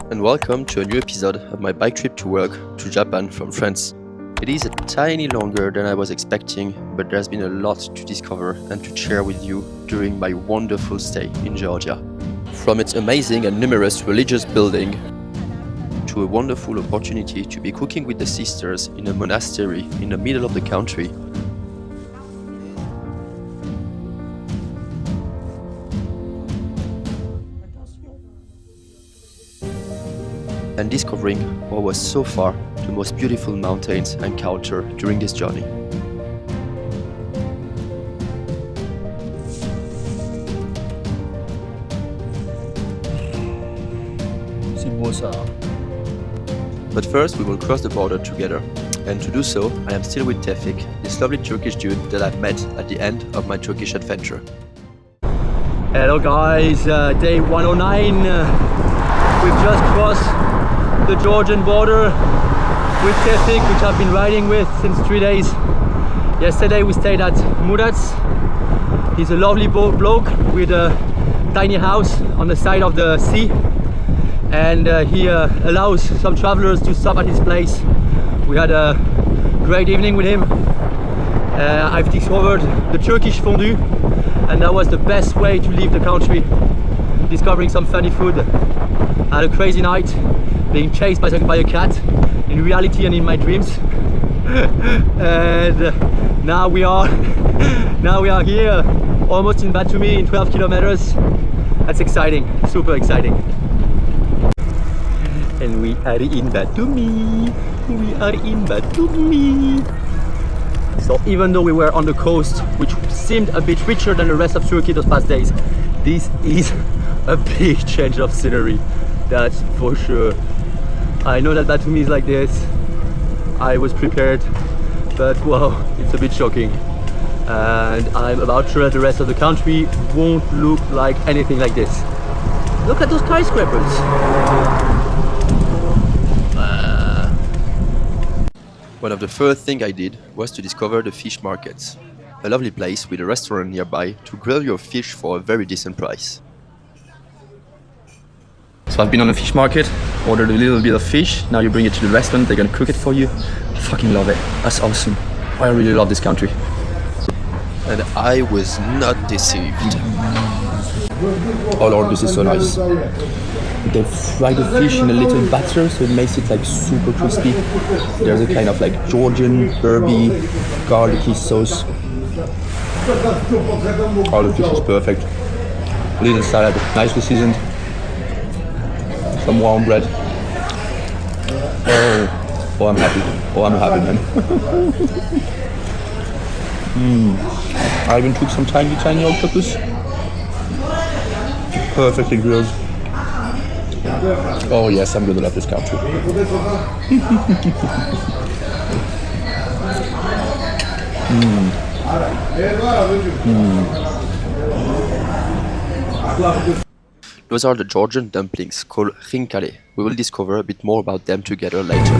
and welcome to a new episode of my bike trip to work to Japan from France. It is a tiny longer than I was expecting, but there's been a lot to discover and to share with you during my wonderful stay in Georgia. From its amazing and numerous religious building to a wonderful opportunity to be cooking with the sisters in a monastery in the middle of the country, and discovering what was so far the most beautiful mountains I encountered during this journey. C'est beau ça. But first we will cross the border together, and to do so I am still with Tefik, this lovely Turkish dude that I've met at the end of my Turkish adventure. Hello guys, day 109. We've just crossed the Georgian border with Tefik, which I've been riding with since 3 days. Yesterday we stayed at Murat's. He's a lovely bloke with a tiny house on the side of the sea, and he allows some travelers to stop at his place. We had a great evening with him. I've discovered the Turkish fondue, and that was the best way to leave the country, discovering some funny food. I had a crazy night, being chased by a cat in reality and in my dreams. And now we are here, almost in Batumi, in 12 kilometers. That's exciting, super exciting. And we are in Batumi. We are in Batumi. So even though we were on the coast, which seemed a bit richer than the rest of Turkey those past days, this is a big change of scenery, that's for sure. I know that Batumi is like this. I was prepared, but wow, it's a bit shocking. And I'm about sure the rest of the country won't look like anything like this. Look at those skyscrapers. One of the first things I did was to discover the fish markets, a lovely place with a restaurant nearby to grill your fish for a very decent price. So I've been on a fish market, ordered a little bit of fish, now you bring it to the restaurant, they're gonna cook it for you. I fucking love it, that's awesome. I really love this country. And I was not deceived. Oh lord, this is so nice. They fry the fish in a little batter, so it makes it like super crispy. There's a kind of like Georgian, herby, garlicky sauce. Oh, the fish is perfect. Little salad, nicely seasoned. Some warm bread. Oh, I'm happy. Oh, I'm happy, man. I even took some tiny octopus. Perfectly grilled. Oh yes, I'm gonna love this country. Those are the Georgian dumplings called khinkale. We will discover a bit more about them together later.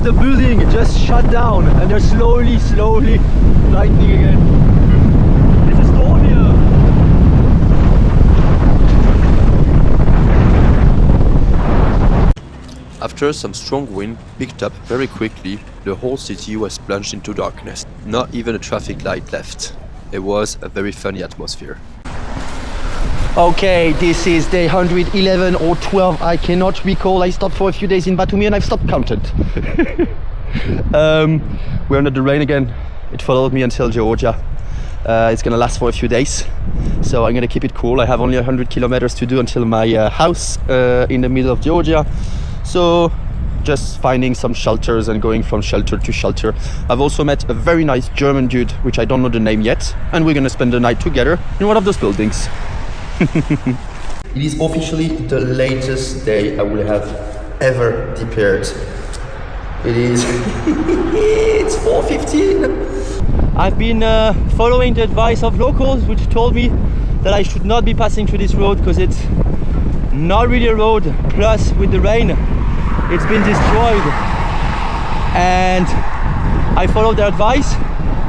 The building just shut down and they're slowly lightening again. It's a storm here. After some strong wind picked up very quickly, the whole city was plunged into darkness. Not even a traffic light left. It was a very funny atmosphere. Okay, this is day 111 or 12, I cannot recall. I stopped for a few days in Batumi and I've stopped counting. We're under the rain again. It followed me until Georgia. It's gonna last for a few days, so I'm gonna keep it cool. I have only 100 kilometers to do until my house in the middle of Georgia. So just finding some shelters and going from shelter to shelter. I've also met a very nice German dude, which I don't know the name yet, and we're gonna spend the night together in one of those buildings. It is officially the latest day I will have ever depaired. It is it's 4:15. I've been following the advice of locals, which told me that I should not be passing through this road because it's not really a road. Plus, with the rain, it's been destroyed. And I followed their advice.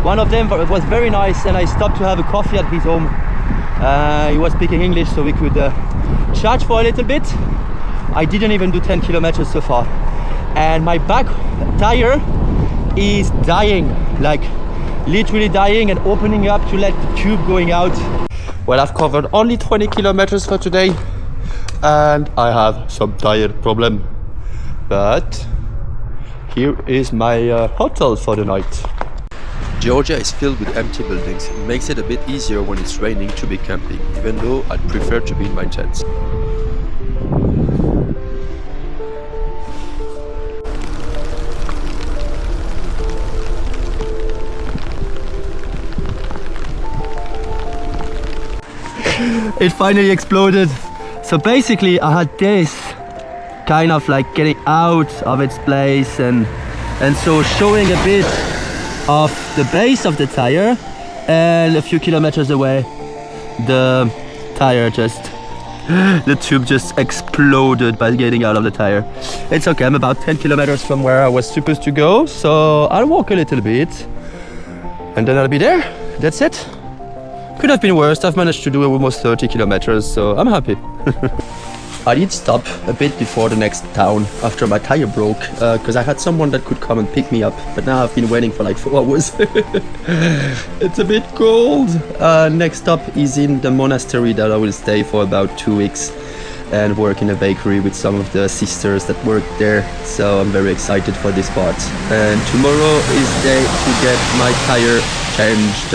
One of them was very nice, and I stopped to have a coffee at his home. He was speaking English, so we could chat for a little bit. I didn't even do 10 kilometers so far, and my back tire is dying, like literally dying and opening up to let the tube going out. Well, I've covered only 20 kilometers for today, and I have some tire problem, but here is my hotel for the night. Georgia is filled with empty buildings. It makes it a bit easier when it's raining to be camping, even though I'd prefer to be in my tent. It finally exploded. So basically I had this kind of like getting out of its place and so showing a bit of the base of the tire, and a few kilometers away the tire the tube just exploded by getting out of the tire. It's okay, I'm about 10 kilometers from where I was supposed to go, so I'll walk a little bit and then I'll be there. That's it. Could have been worse. I've managed to do almost 30 kilometers, so I'm happy. I did stop a bit before the next town after my tire broke, because I had someone that could come and pick me up, but now I've been waiting for like 4 hours. It's a bit cold. Next stop is in the monastery that I will stay for about 2 weeks and work in a bakery with some of the sisters that work there, so I'm very excited for this part. And tomorrow is day to get my tire changed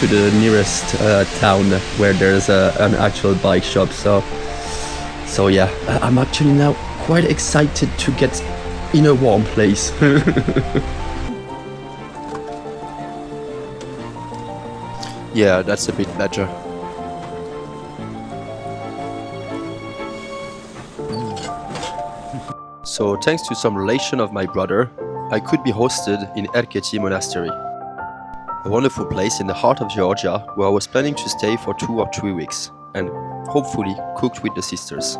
to the nearest town where there's an actual bike shop. So yeah, I'm actually now quite excited to get in a warm place. Yeah, that's a bit better. So thanks to some relation of my brother, I could be hosted in Erketi Monastery, a wonderful place in the heart of Georgia where I was planning to stay for 2 or 3 weeks and hopefully cooked with the sisters.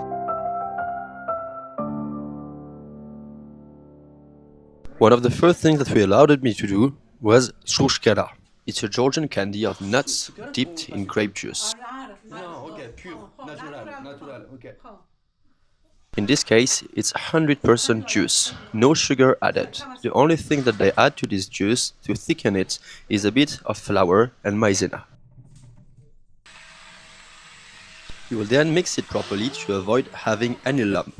One of the first things that we allowed me to do was shrushkera. It's a Georgian candy of nuts dipped in grape juice. In this case, it's 100% juice, no sugar added. The only thing that they add to this juice to thicken it is a bit of flour and maizena. You will then mix it properly to avoid having any lump.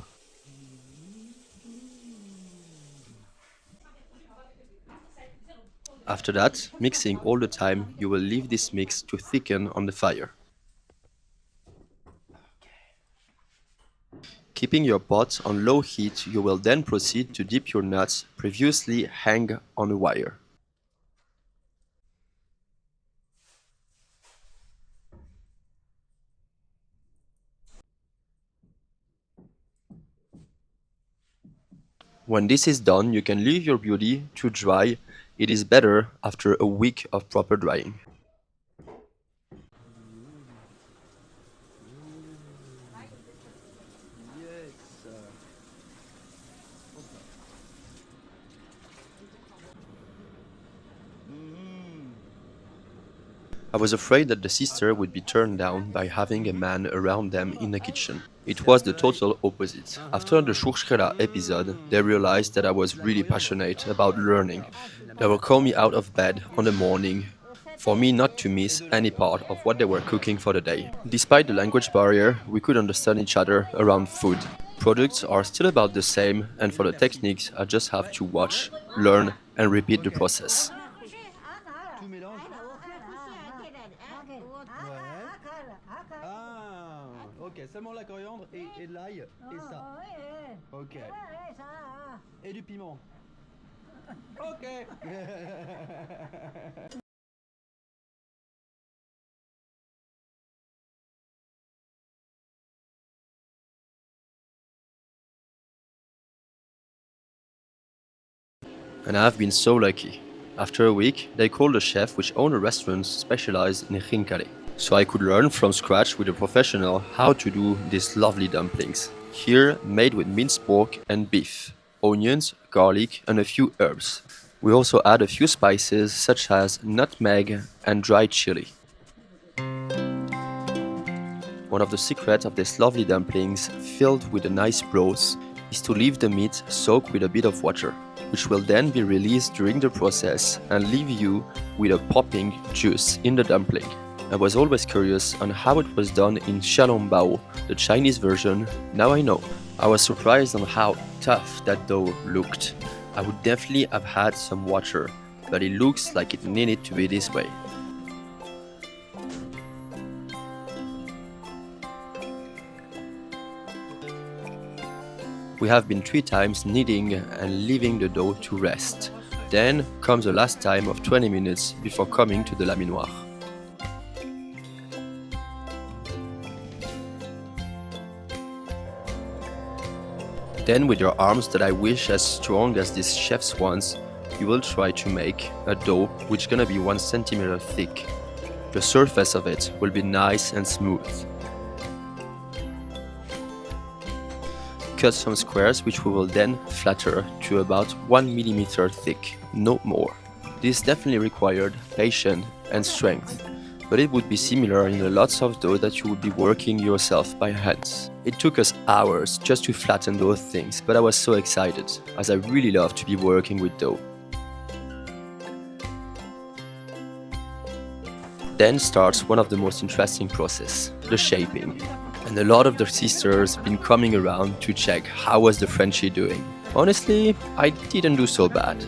After that, mixing all the time, you will leave this mix to thicken on the fire. Keeping your pot on low heat, you will then proceed to dip your nuts previously hang on a wire. When this is done, you can leave your beauty to dry. It is better after a week of proper drying. I was afraid that the sister would be turned down by having a man around them in the kitchen. It was the total opposite. After the shrushkera episode, they realized that I was really passionate about learning. They will call me out of bed on the morning for me not to miss any part of what they were cooking for the day. Despite the language barrier, we could understand each other around food. Products are still about the same, and for the techniques, I just have to watch, learn, and repeat the process. Ok, seulement la coriandre et l'ail et ça. Ok. Et du piment. Ok. and I have been so lucky. After a week, they called a chef which owned a restaurant specialized in khinkali. So I could learn from scratch with a professional how to do these lovely dumplings. Here, made with minced pork and beef, onions, garlic, and a few herbs. We also add a few spices such as nutmeg and dried chili. One of the secrets of these lovely dumplings, filled with a nice broth, is to leave the meat soak with a bit of water, which will then be released during the process and leave you with a popping juice in the dumpling. I was always curious on how it was done in xiaolongbao, the Chinese version. Now I know. I was surprised on how tough that dough looked. I would definitely have had some water, but it looks like it needed to be this way. We have been 3 times kneading and leaving the dough to rest. Then comes the last time of 20 minutes before coming to the laminoir. Then with your arms that I wish as strong as this chef's ones, you will try to make a dough which is gonna be 1 centimeter thick. The surface of it will be nice and smooth. Cut some squares which we will then flatter to about 1 millimeter thick, no more. This definitely required patience and strength, but it would be similar in a lots of dough that you would be working yourself by hands. It took us hours just to flatten those things, but I was so excited, as I really love to be working with dough. Then starts one of the most interesting process, the shaping. And a lot of the sisters been coming around to check how was the Frenchie doing. Honestly, I didn't do so bad.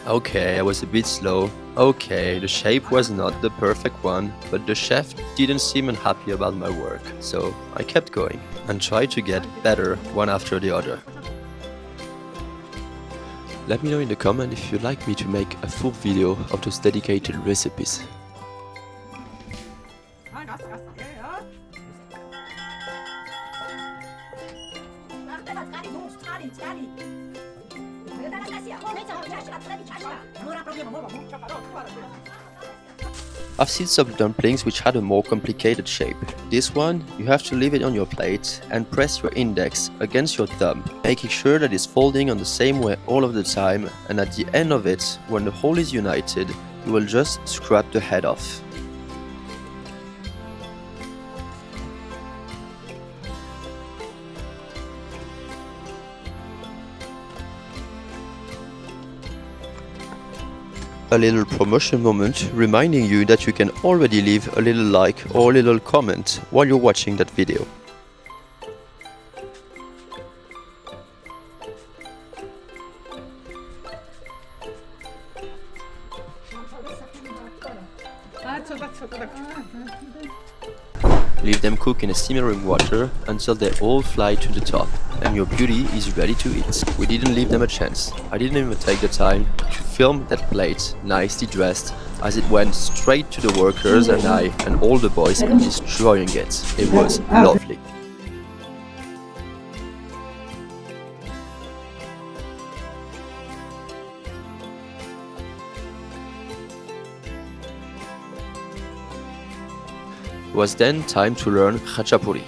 Okay, I was a bit slow. Okay, the shape was not the perfect one, but the chef didn't seem unhappy about my work, so I kept going and tried to get better one after the other. Let me know in the comment if you'd like me to make a full video of those dedicated recipes. I've seen some dumplings which had a more complicated shape. This one, you have to leave it on your plate and press your index against your thumb, making sure that it's folding on the same way all of the time, and at the end of it, when the whole is united, you will just scrape the head off. A little promotion moment reminding you that you can already leave a little like or a little comment while you're watching that video. Leave them cook in a simmering water until they all fly to the top, and your beauty is ready to eat. We didn't leave them a chance. I didn't even take the time to film that plate nicely dressed, as it went straight to the workers and I and all the boys destroying it. It was lovely. It was then time to learn khachapuri.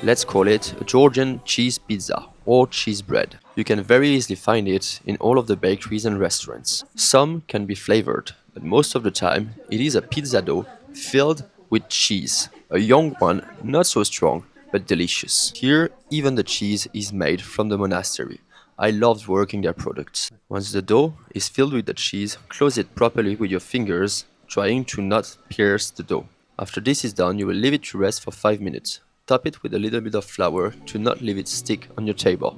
Let's call it a Georgian cheese pizza or cheese bread. You can very easily find it in all of the bakeries and restaurants. Some can be flavored, but most of the time it is a pizza dough filled with cheese. A young one, not so strong, but delicious. Here, even the cheese is made from the monastery. I loved working their products. Once the dough is filled with the cheese, close it properly with your fingers, trying to not pierce the dough. After this is done, you will leave it to rest for 5 minutes. Top it with a little bit of flour to not leave it stick on your table.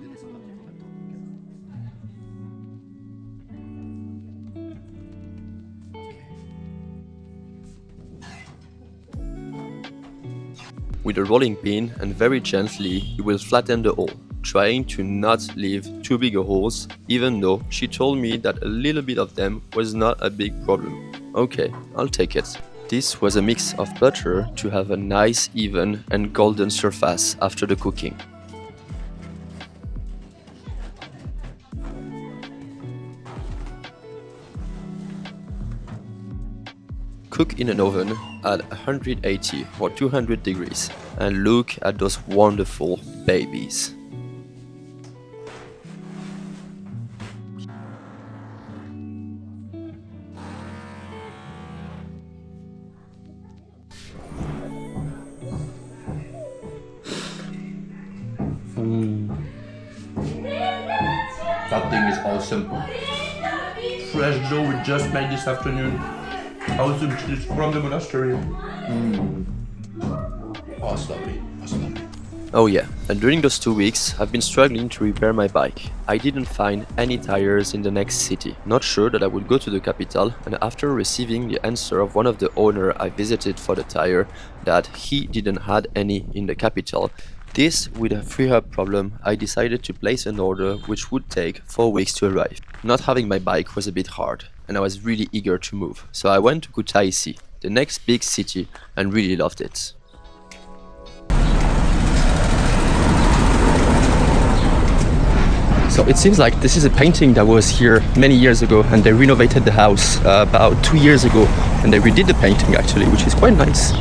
With a rolling pin and very gently, you will flatten the hole, trying to not leave too big holes, even though she told me that a little bit of them was not a big problem. Okay, I'll take it. This was a mix of butter to have a nice, even and golden surface after the cooking. cook in an oven at 180 or 200 degrees. And look at those wonderful babies. That thing is awesome. Fresh dough we just made this afternoon. Awesome, it's from the monastery. Oh, it's lovely. It's lovely. Oh yeah, and during those 2 weeks, I've been struggling to repair my bike. I didn't find any tires in the next city. Not sure that I would go to the capital, and after receiving the answer of one of the owner I visited for the tire that he didn't had any in the capital, this with a free hub problem, I decided to place an order which would take 4 weeks to arrive. Not having my bike was a bit hard, and I was really eager to move, so I went to Kutaisi, the next big city, and really loved it. So it seems like this is a painting that was here many years ago, and they renovated the house about 2 years ago, and they redid the painting actually, which is quite nice.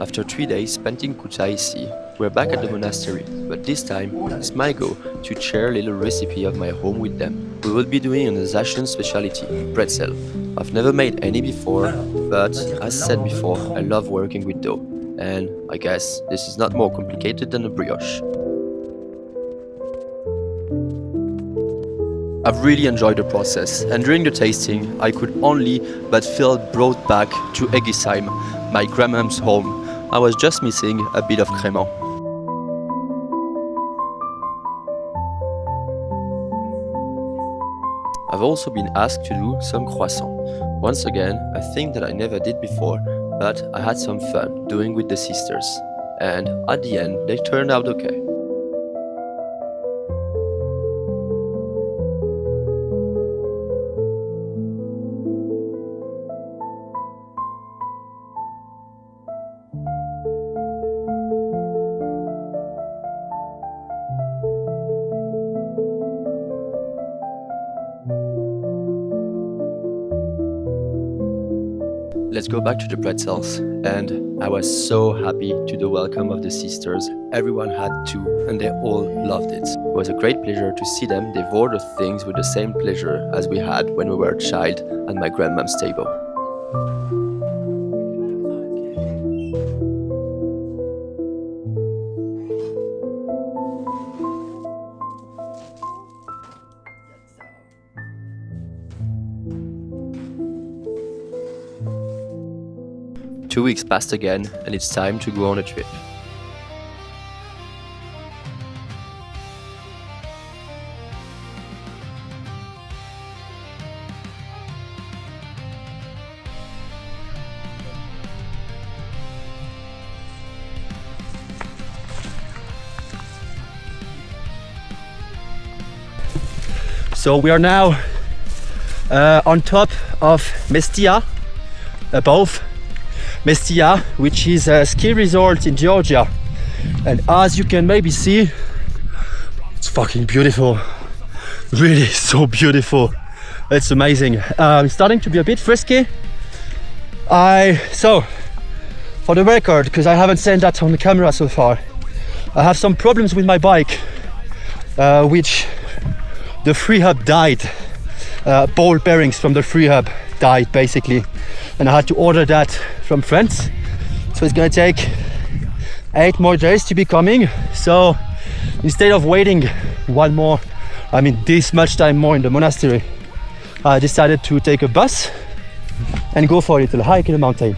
After 3 days spent in Kutaisi, we're back at the monastery, but this time it's my go to share a little recipe of my home with them. We will be doing an Alsatian specialty, pretzel. I've never made any before, but as said before, I love working with dough, and I guess this is not more complicated than a brioche. I've really enjoyed the process, and during the tasting, I could only but feel brought back to Egisheim, my grandmom's home. I was just missing a bit of crément. I've also been asked to do some croissants. Once again, a thing that I never did before, but I had some fun doing with the sisters. And at the end, they turned out okay. Let's go back to the pretzels, and I was so happy to the welcome of the sisters. Everyone had two, and they all loved it. It was a great pleasure to see them devour the things with the same pleasure as we had when we were a child at my grandmom's table. Two weeks passed again, and it's time to go on a trip. So we are now on top of Mestia, above Mestia, which is a ski resort in Georgia, and as you can maybe see, it's fucking beautiful, really so beautiful. It's amazing. It's starting to be a bit frisky. So for the record, because I haven't said that on the camera so far, I have some problems with my bike, which the free hub died. Ball bearings from the free hub died basically, and I had to order that from France, so it's gonna take 8 more days to be coming. So instead of waiting this much time more in the monastery, I decided to take a bus and go for a little hike in the mountain.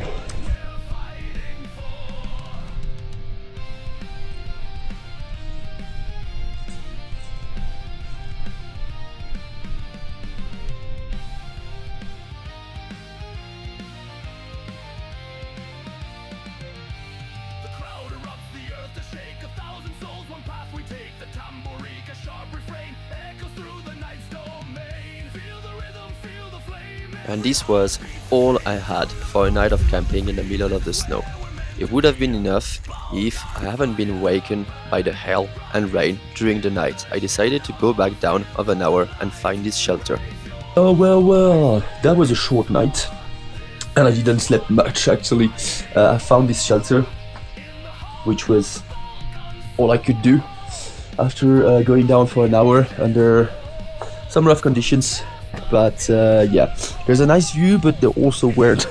And this was all I had for a night of camping in the middle of the snow. It would have been enough if I haven't been awakened by the hail and rain during the night. I decided to go back down of an hour and find this shelter. Oh well, that was a short night. And I didn't sleep much actually. I found this shelter, which was all I could do after going down for an hour under some rough conditions. But yeah, there's a nice view, but there also weren't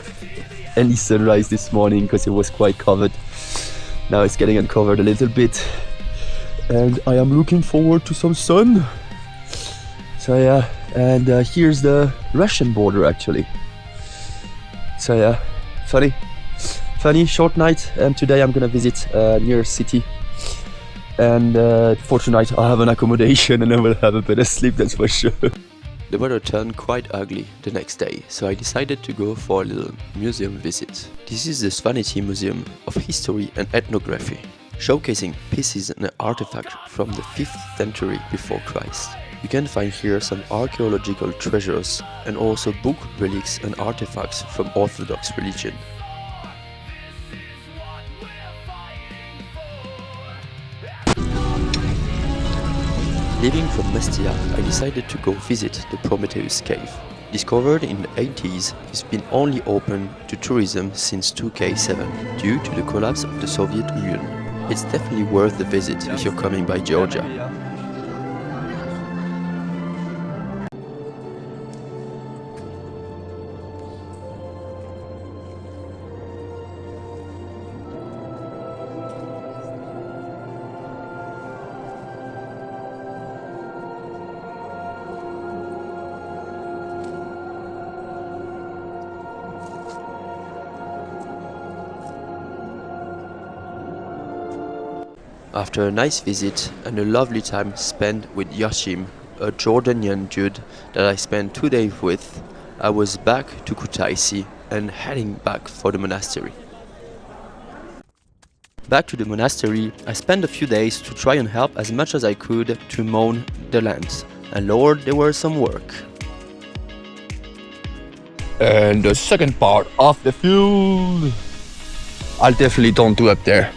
any sunrise this morning because it was quite covered. Now it's getting uncovered a little bit, and I am looking forward to some sun. So yeah, and here's the Russian border actually. So yeah, funny short night, and today I'm gonna visit near city. And for tonight I have an accommodation and I will have a better sleep, that's for sure. The weather turned quite ugly the next day, so I decided to go for a little museum visit. This is the Svaneti Museum of History and Ethnography, showcasing pieces and artifacts from the 5th century before Christ. You can find here some archaeological treasures and also book relics and artifacts from Orthodox religion. Leaving from Mestia, I decided to go visit the Prometheus cave. Discovered in the 80s, it's been only open to tourism since 2007 due to the collapse of the Soviet Union. It's definitely worth the visit if you're coming by Georgia. After a nice visit and a lovely time spent with Yoshim, a Jordanian dude that I spent 2 days with, I was back to Kutaisi and heading back for the monastery. Back to the monastery, I spent a few days to try and help as much as I could to mow the land, and Lord, there was some work. And the second part of the field, I'll definitely don't do up there.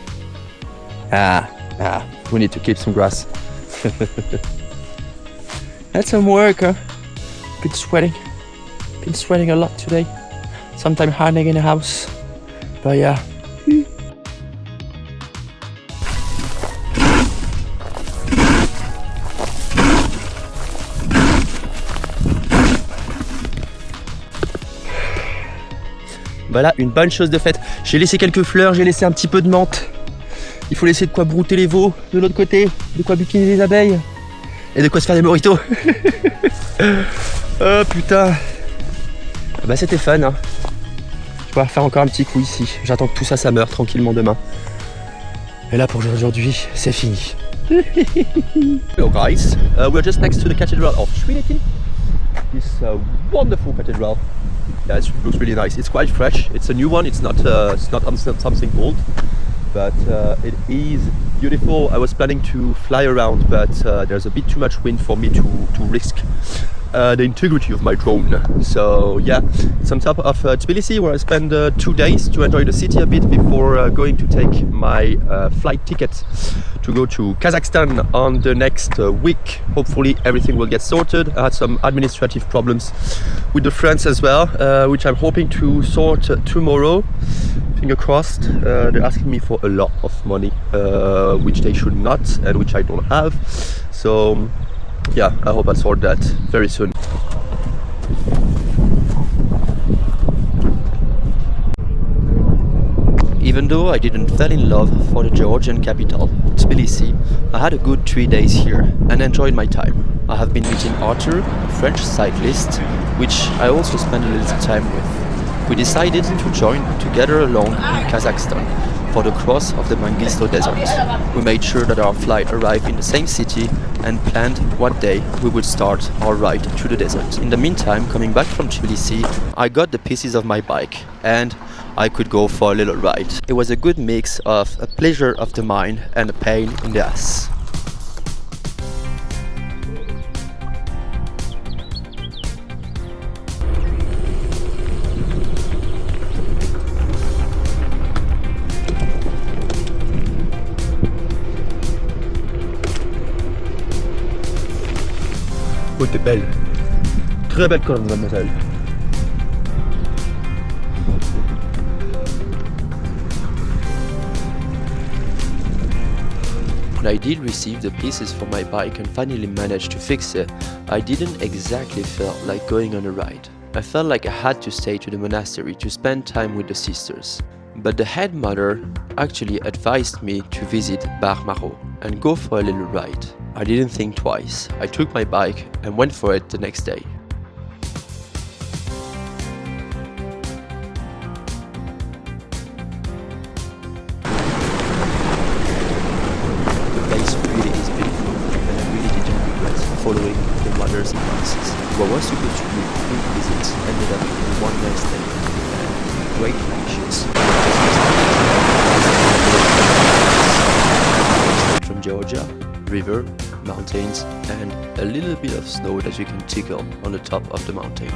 We need to keep some grass. That's some work, huh? Been sweating a lot today. Sometimes hiding in the house, but yeah. Voilà, une bonne chose de faite. J'ai laissé quelques fleurs, j'ai laissé un petit peu de menthe. Il faut laisser de quoi brouter les veaux de l'autre côté, de quoi butiner les abeilles et de quoi se faire des mojitos. Oh putain. Bah c'était fun, hein. Je vais faire encore un petit coup ici. J'attends que tout ça meure tranquillement demain. Et là pour aujourd'hui, c'est fini. Hello guys, we're just next to the cathedral of Trinity. This wonderful cathedral. Yeah, it looks really nice. It's quite fresh. It's a new one. It's not something old. But it is beautiful. I was planning to fly around, but there's a bit too much wind for me to risk the integrity of my drone. So yeah, it's on top of Tbilisi, where I spend 2 days to enjoy the city a bit before going to take my flight ticket to go to Kazakhstan on the next week. Hopefully everything will get sorted. I had some administrative problems with the friends as well, which I'm hoping to sort tomorrow. Finger crossed. They're asking me for a lot of money, which they should not and which I don't have. So yeah, I hope I'll sort that very soon. Even though I didn't fall in love for the Georgian capital, Tbilisi, I had a good 3 days here and enjoyed my time. I have been meeting Arthur, a French cyclist, which I also spent a little time with. We decided to join together along in Kazakhstan for the cross of the Mangisto Desert. We made sure that our flight arrived in the same city and planned what day we would start our ride through the desert. In the meantime, coming back from Tbilisi, I got the pieces of my bike and I could go for a little ride. It was a good mix of a pleasure of the mind and a pain in the ass. t'es belle. Très belle colonne, mademoiselle. When I did receive the pieces for my bike and finally managed to fix it, I didn't exactly feel like going on a ride. I felt like I had to stay to the monastery to spend time with the sisters. But the head mother actually advised me to visit Partenair and go for a little ride. I didn't think twice. I took my bike and went for it the next day. The place really is beautiful and I really didn't regret following the mother's advices. What was supposed to be a quick visit ended up being one nice day and great connections. From Georgia, river, mountains, and a little bit of snow that you can tickle on the top of the mountain.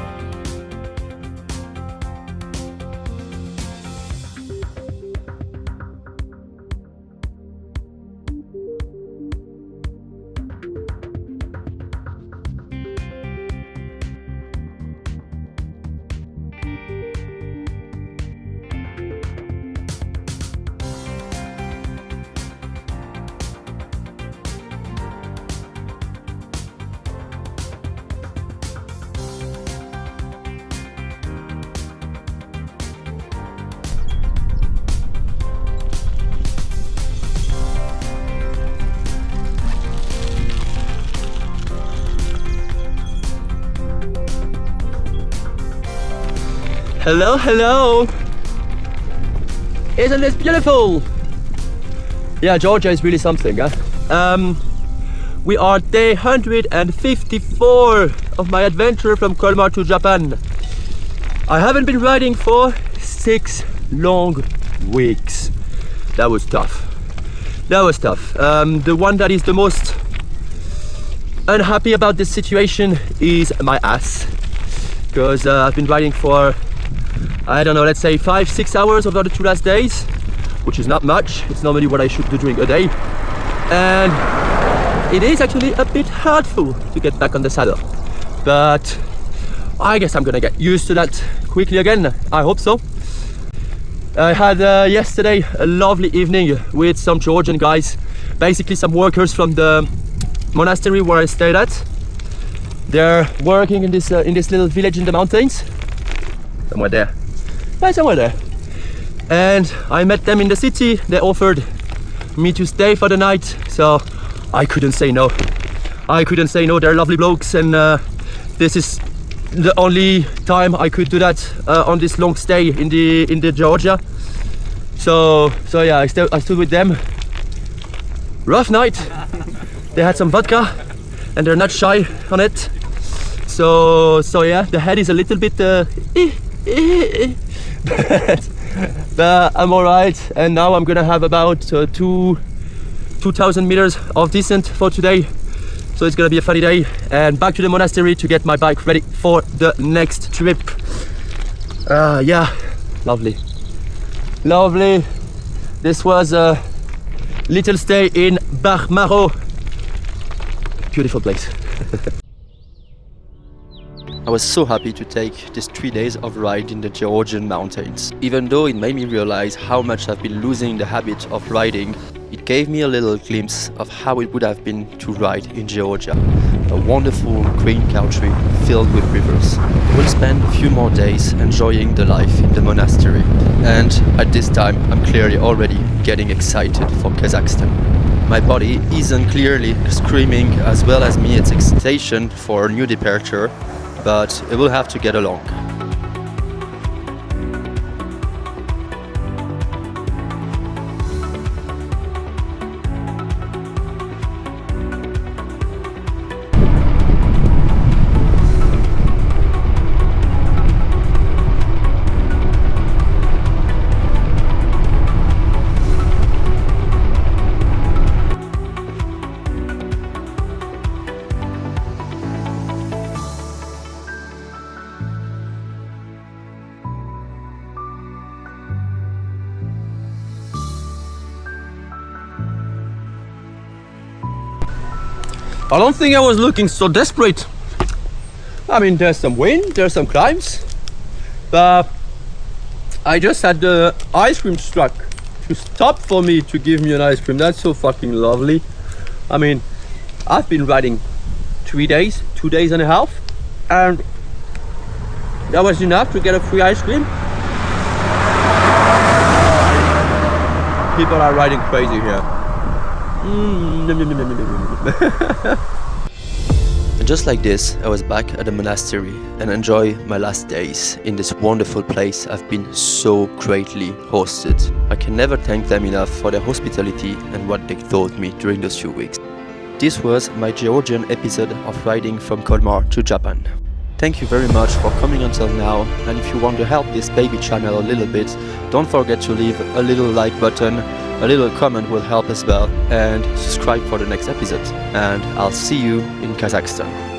Hello, hello! Isn't this beautiful? Yeah, Georgia is really something, huh? We are day 154 of my adventure from Colmar to Japan. I haven't been riding for 6 long weeks. That was tough. That was tough. The one that is the most unhappy about this situation is my ass. Because I've been riding for, I don't know, let's say 5-6 hours over the 2 last days, which is not much. It's normally what I should do during a day. And it is actually a bit hurtful to get back on the saddle. But I guess I'm gonna get used to that quickly again. I hope so. I had yesterday a lovely evening with some Georgian guys, basically some workers from the monastery where I stayed at. They're working in this little village in the mountains. Somewhere there. Yeah, somewhere there. And I met them in the city. They offered me to stay for the night, so I couldn't say no. I couldn't say no. They're lovely blokes, and this is the only time I could do that on this long stay in the Georgia. So yeah, I stood with them. Rough night. They had some vodka, and they're not shy on it. So yeah, the head is a little bit but I'm alright, and now I'm gonna have about 2,000 meters of descent for today, so it's gonna be a funny day, and back to the monastery to get my bike ready for the next trip. Yeah, lovely. This was a little stay in Partenair. Beautiful place. I was so happy to take these 3 days of ride in the Georgian mountains. Even though it made me realize how much I've been losing the habit of riding, it gave me a little glimpse of how it would have been to ride in Georgia. A wonderful green country filled with rivers. We'll spend a few more days enjoying the life in the monastery. And at this time, I'm clearly already getting excited for Kazakhstan. My body isn't clearly screaming as well as me its excitation for a new departure, but it will have to get along. I don't think I was looking so desperate I mean, there's some wind, there's some climbs, but I just had the ice cream truck to stop for me to give me an ice cream. That's so fucking lovely. I mean, I've been riding 2 days and a half, and that was enough to get a free ice cream. People are riding crazy here. And just like this, I was back at the monastery and enjoy my last days in this wonderful place I've been so greatly hosted. I can never thank them enough for their hospitality and what they taught me during those few weeks. This was my Georgian episode of riding from Colmar to Japan. Thank you very much for coming until now, and if you want to help this baby channel a little bit, don't forget to leave a little like button, a little comment will help as well, and subscribe for the next episode. And I'll see you in Kazakhstan.